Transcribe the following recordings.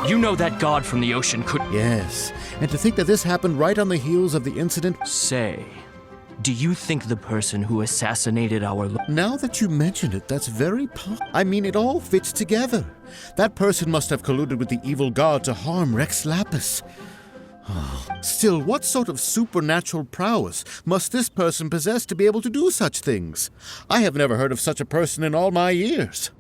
You know that god from the ocean could... Yes, and to think that this happened right on the heels of the incident... Say, do you think the person who assassinated our... Now that you mention it, that's very I mean, it all fits together. That person must have colluded with the evil god to harm Rex Lapis. Still, what sort of supernatural prowess must this person possess to be able to do such things? I have never heard of such a person in all my years.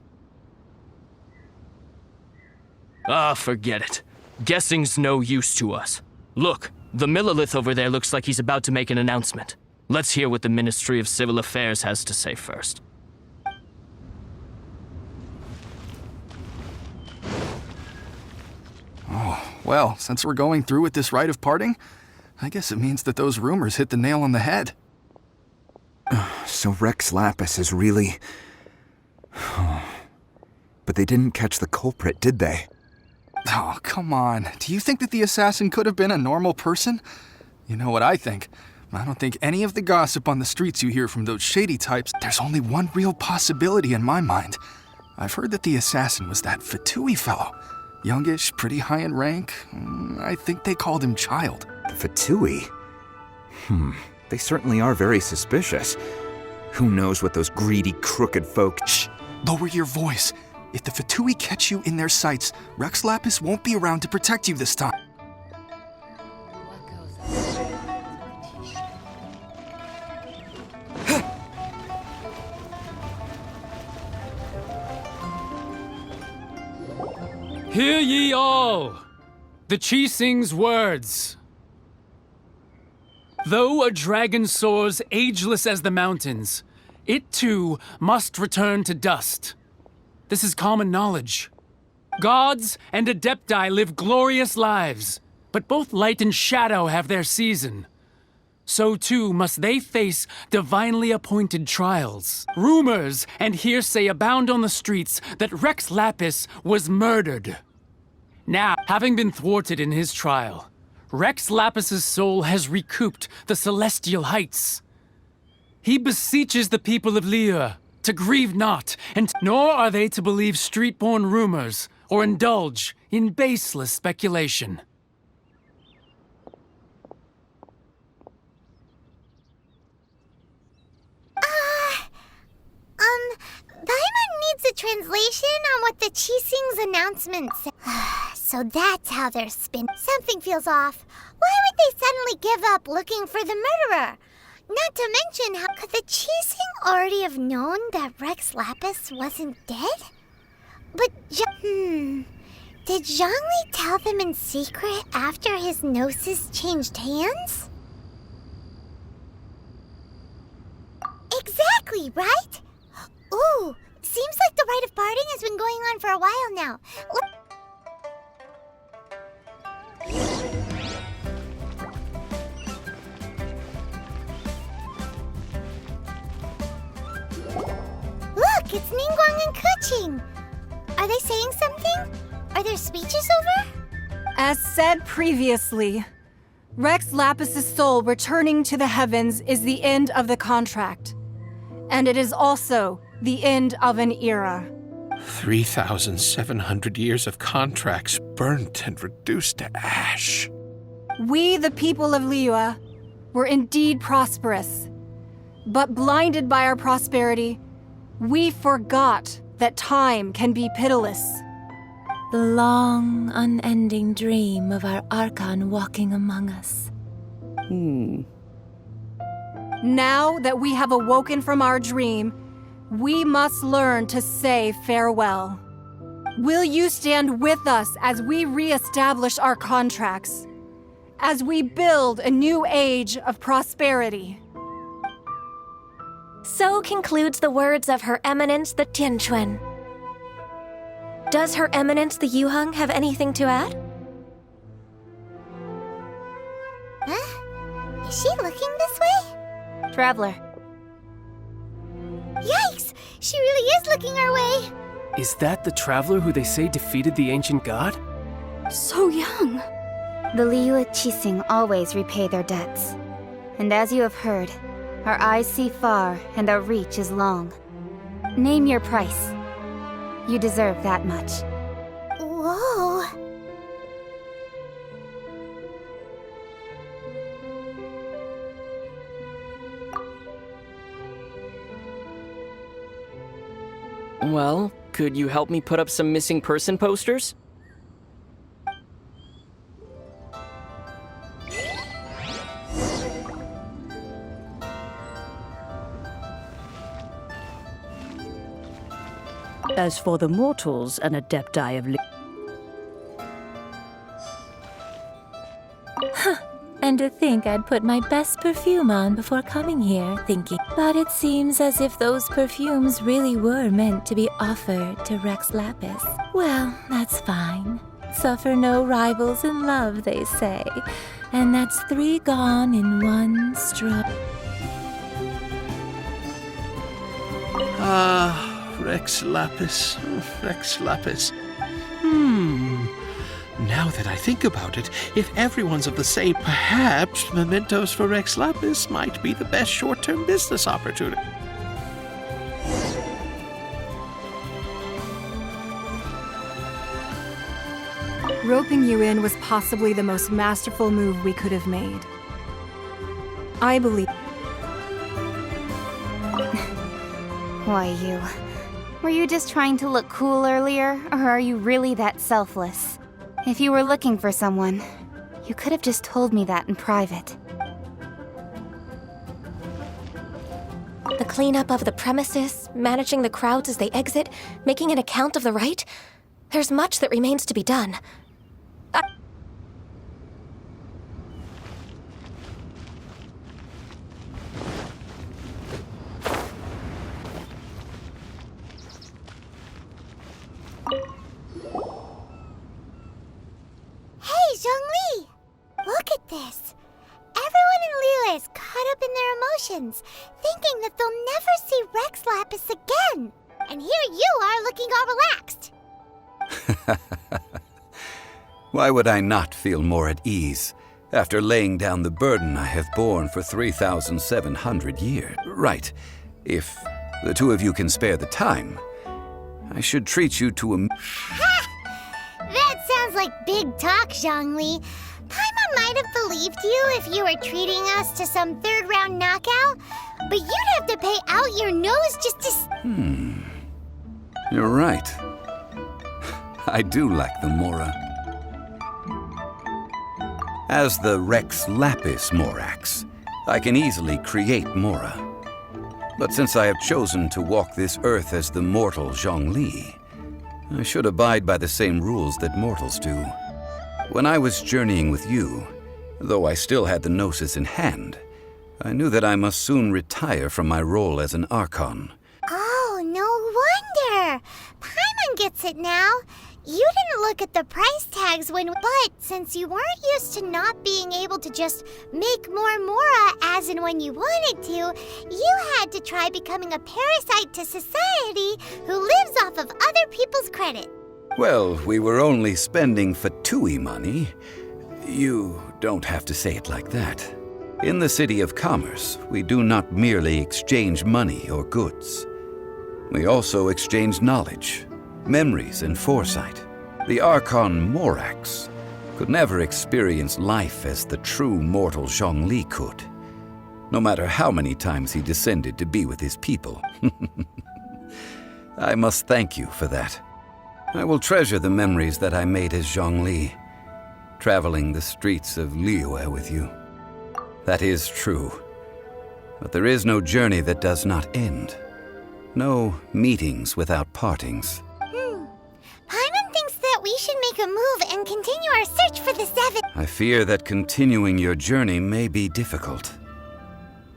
Forget it. Guessing's no use to us. Look, the Millilith over there looks like he's about to make an announcement. Let's hear what the Ministry of Civil Affairs has to say first. Oh, well, since we're going through with this rite of parting, I guess it means that those rumors hit the nail on the head. So Rex Lapis is really... But they didn't catch the culprit, did they? Oh, come on. Do you think that the assassin could have been a normal person? You know what I think. I don't think any of the gossip on the streets you hear from those shady types. There's only one real possibility in my mind. I've heard that the assassin was that Fatui fellow. Youngish, pretty high in rank. I think they called him Child. The Fatui? They certainly are very suspicious. Who knows what those greedy, crooked folk... Shh! Lower your voice. If the Fatui catch you in their sights, Rex Lapis won't be around to protect you this time. Hear ye all, the Qixing's words. Though a dragon soars ageless as the mountains, it too must return to dust. This is common knowledge. Gods and Adepti live glorious lives, but both light and shadow have their season. So too must they face divinely appointed trials. Rumors and hearsay abound on the streets that Rex Lapis was murdered. Now, having been thwarted in his trial, Rex Lapis's soul has recouped the celestial heights. He beseeches the people of Liyue to grieve not, and nor are they to believe street-born rumors or indulge in baseless speculation. Paimon needs a translation on what the Qixing's announcement said. So that's how they're spin. Something feels off. Why would they suddenly give up looking for the murderer? Not to mention, how could the Qixing already have known that Rex Lapis wasn't dead? But did Zhongli tell them in secret after his gnosis changed hands? Exactly, right? Ooh, seems like the rite of parting has been going on for a while now. Look, it's Ningguang and Keqing. Are they saying something? Are their speeches over? As said previously, Rex Lapis's soul returning to the heavens is the end of the contract. And it is also the end of an era. 3,700 years of contracts burnt and reduced to ash. We, the people of Liyue, were indeed prosperous. But blinded by our prosperity, we forgot that time can be pitiless. The long, unending dream of our Archon walking among us. Now that we have awoken from our dream, we must learn to say farewell. Will you stand with us as we re-establish our contracts? As we build a new age of prosperity? So concludes the words of Her Eminence the Tianquan. Does Her Eminence the Yuheng have anything to add? Huh? Is she looking this way? Traveler. Yikes! She really is looking our way! Is that the traveler who they say defeated the ancient god? So young. The Liyue Qixing always repay their debts. And as you have heard, our eyes see far and our reach is long. Name your price. You deserve that much. Whoa! Well, could you help me put up some missing person posters? As for the mortals and adepti of And to think I'd put my best perfume on before coming here, thinking. But it seems as if those perfumes really were meant to be offered to Rex Lapis. Well, that's fine. Suffer no rivals in love, they say. And that's 3 gone in 1 stroke. Rex Lapis. Rex Lapis. Now that I think about it, if everyone's of the same, perhaps mementos for Rex Lapis might be the best short-term business opportunity. Roping you in was possibly the most masterful move we could have made. I believe. Why, you? Were you just trying to look cool earlier, or are you really that selfless? If you were looking for someone, you could have just told me that in private. The cleanup of the premises, managing the crowds as they exit, making an account of the rite. There's much that remains to be done. Hey, Zhongli! Look at this. Everyone in Liyue is caught up in their emotions, thinking that they'll never see Rex Lapis again. And here you are looking all relaxed. Why would I not feel more at ease after laying down the burden I have borne for 3,700 years? Right. If the two of you can spare the time, I should treat you to a... That sounds like big talk, Zhongli. Paimon might have believed you if you were treating us to some third-round knockout, but you'd have to pay out your nose just to... You're right. I do lack the Mora. As the Rex Lapis Morax, I can easily create Mora. But since I have chosen to walk this earth as the mortal Zhongli, I should abide by the same rules that mortals do. When I was journeying with you, though I still had the Gnosis in hand, I knew that I must soon retire from my role as an Archon. Oh, no wonder! Paimon gets it now. You didn't look at the price tags when... But since you weren't used to not being able to just make more Mora as and when you wanted to, you had to try becoming a parasite to society who lives off of other people's credit. Well, we were only spending Fatui money. You don't have to say it like that. In the City of Commerce, we do not merely exchange money or goods. We also exchange knowledge, memories, and foresight. The Archon Morax could never experience life as the true mortal Zhongli could, no matter how many times he descended to be with his people. I must thank you for that. I will treasure the memories that I made as Zhongli, traveling the streets of Liyue with you. That is true. But there is no journey that does not end. No meetings without partings. Paimon thinks that we should make a move and continue our search for the 7. I fear that continuing your journey may be difficult.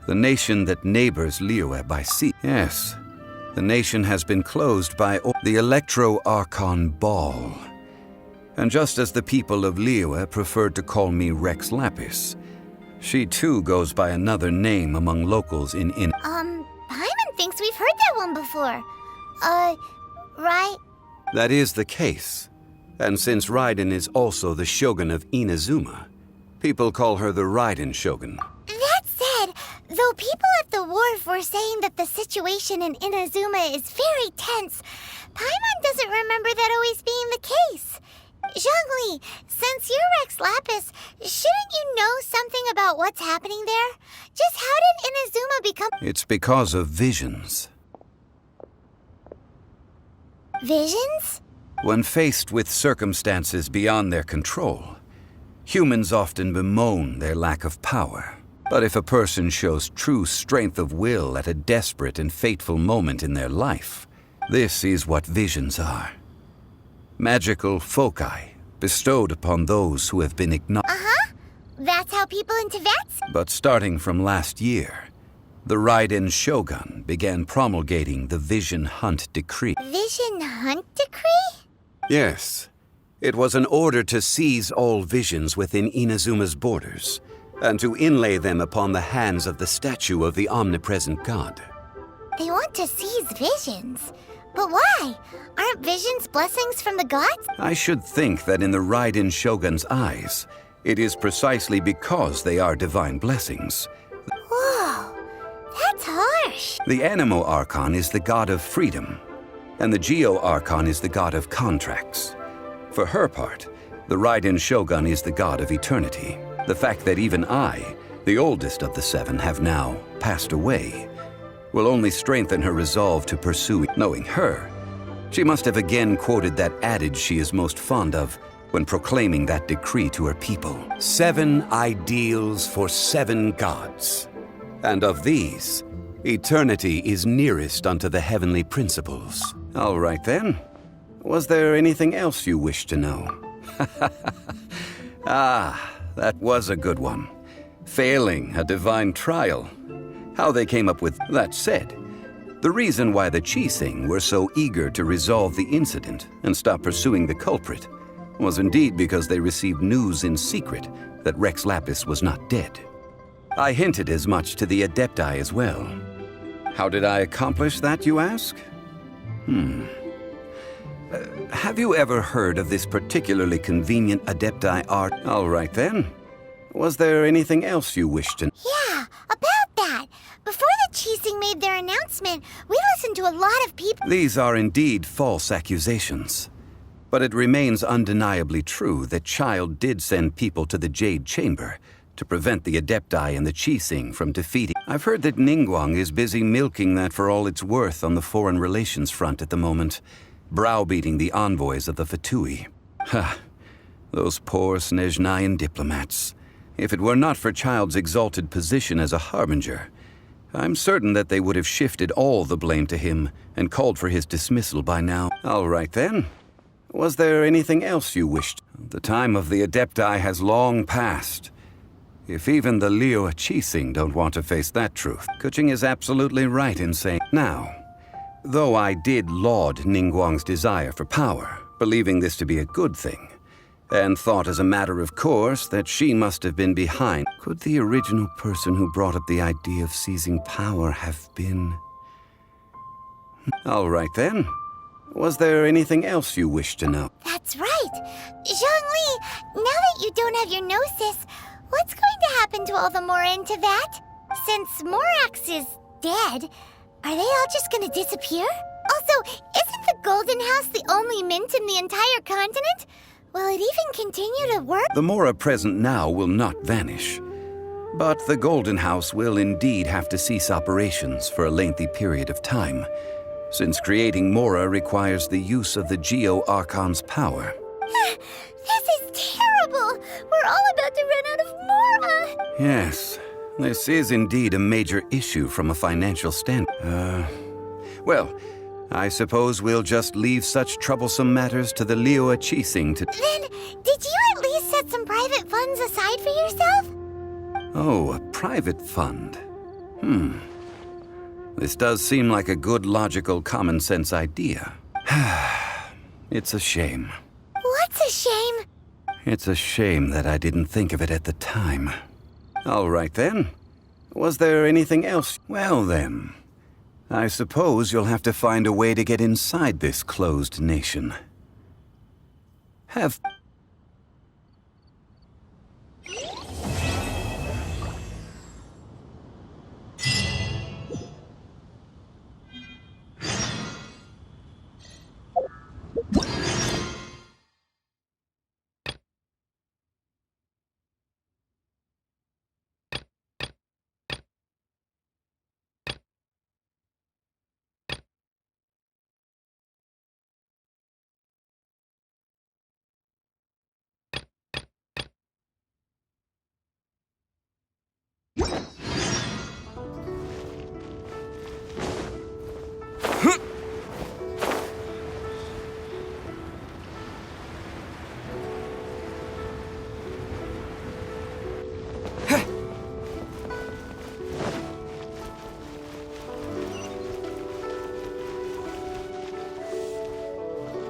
The nation that neighbors Liyue by sea. Yes, the nation has been closed by the Electro-Archon Ball. And just as the people of Liyue preferred to call me Rex Lapis, she too goes by another name among locals in Paimon thinks we've heard that one before. Right? That is the case. And since Raiden is also the Shogun of Inazuma, people call her the Raiden Shogun. That said, though people at the wharf were saying that the situation in Inazuma is very tense, Paimon doesn't remember that always being the case. Zhongli, since you're Rex Lapis, shouldn't you know something about what's happening there? Just how did Inazuma become... It's because of visions. Visions? When faced with circumstances beyond their control, humans often bemoan their lack of power. But if a person shows true strength of will at a desperate and fateful moment in their life, this is what visions are. Magical foci bestowed upon those who have been ignored. Uh-huh. That's how people in Tibet? But starting from last year, the Raiden Shogun began promulgating the Vision Hunt Decree. Vision Hunt Decree? Yes. It was an order to seize all visions within Inazuma's borders, and to inlay them upon the hands of the statue of the omnipresent god. They want to seize visions. But why? Aren't visions blessings from the gods? I should think that in the Raiden Shogun's eyes, it is precisely because they are divine blessings. Whoa, that's harsh. The Animo Archon is the god of freedom, and the Geo Archon is the god of contracts. For her part, the Raiden Shogun is the god of eternity. The fact that even I, the oldest of the seven, have now passed away, will only strengthen her resolve to pursue it. Knowing her, she must have again quoted that adage she is most fond of when proclaiming that decree to her people. 7 ideals for 7 gods. And of these, eternity is nearest unto the heavenly principles. All right then. Was there anything else you wish to know? Ah, that was a good one. Failing a divine trial. How they came up with that said, the reason why the Qixing were so eager to resolve the incident and stop pursuing the culprit was indeed because they received news in secret that Rex Lapis was not dead. I hinted as much to the Adepti as well. How did I accomplish that, you ask? Have you ever heard of this particularly convenient Adepti art? All right then. Was there anything else you wished to know? Yeah, about that. Before the Qixing made their announcement, we listened to a lot of people. These are indeed false accusations. But it remains undeniably true that Child did send people to the Jade Chamber to prevent the Adepti and the Qixing from defeating. I've heard that Ningguang is busy milking that for all it's worth on the foreign relations front at the moment, browbeating the envoys of the Fatui. Ha! Those poor Snezhnayan diplomats. If it were not for Child's exalted position as a harbinger, I'm certain that they would have shifted all the blame to him and called for his dismissal by now. All right then. Was there anything else you wished? The time of the Adepti has long passed. If even the Liyue Qixing don't want to face that truth, Kuching is absolutely right in saying. Now, though I did laud Ningguang's desire for power, believing this to be a good thing, and thought as a matter of course that she must have been behind, could the original person who brought up the idea of seizing power have been... All right then. Was there anything else you wish to know? That's right. Zhongli, now that you don't have your gnosis, what's going to happen to all the Mora in Teyvat? Since Morax is dead, are they all just going to disappear? Also, isn't the Golden House the only mint in the entire continent? Will it even continue to work? The Mora present now will not vanish. But the Golden House will indeed have to cease operations for a lengthy period of time, since creating Mora requires the use of the Geo Archon's power. This is terrible! We're all about to run out of Mora! Yes, this is indeed a major issue from a financial standpoint. Well, I suppose we'll just leave such troublesome matters to the Liyue Qixing to... Then, did you at least set some private funds aside for yourself? Oh, a private fund. This does seem like a good, logical, common-sense idea. It's a shame. What's a shame? It's a shame that I didn't think of it at the time. All right, then. Was there anything else? Well, then. I suppose you'll have to find a way to get inside this closed nation.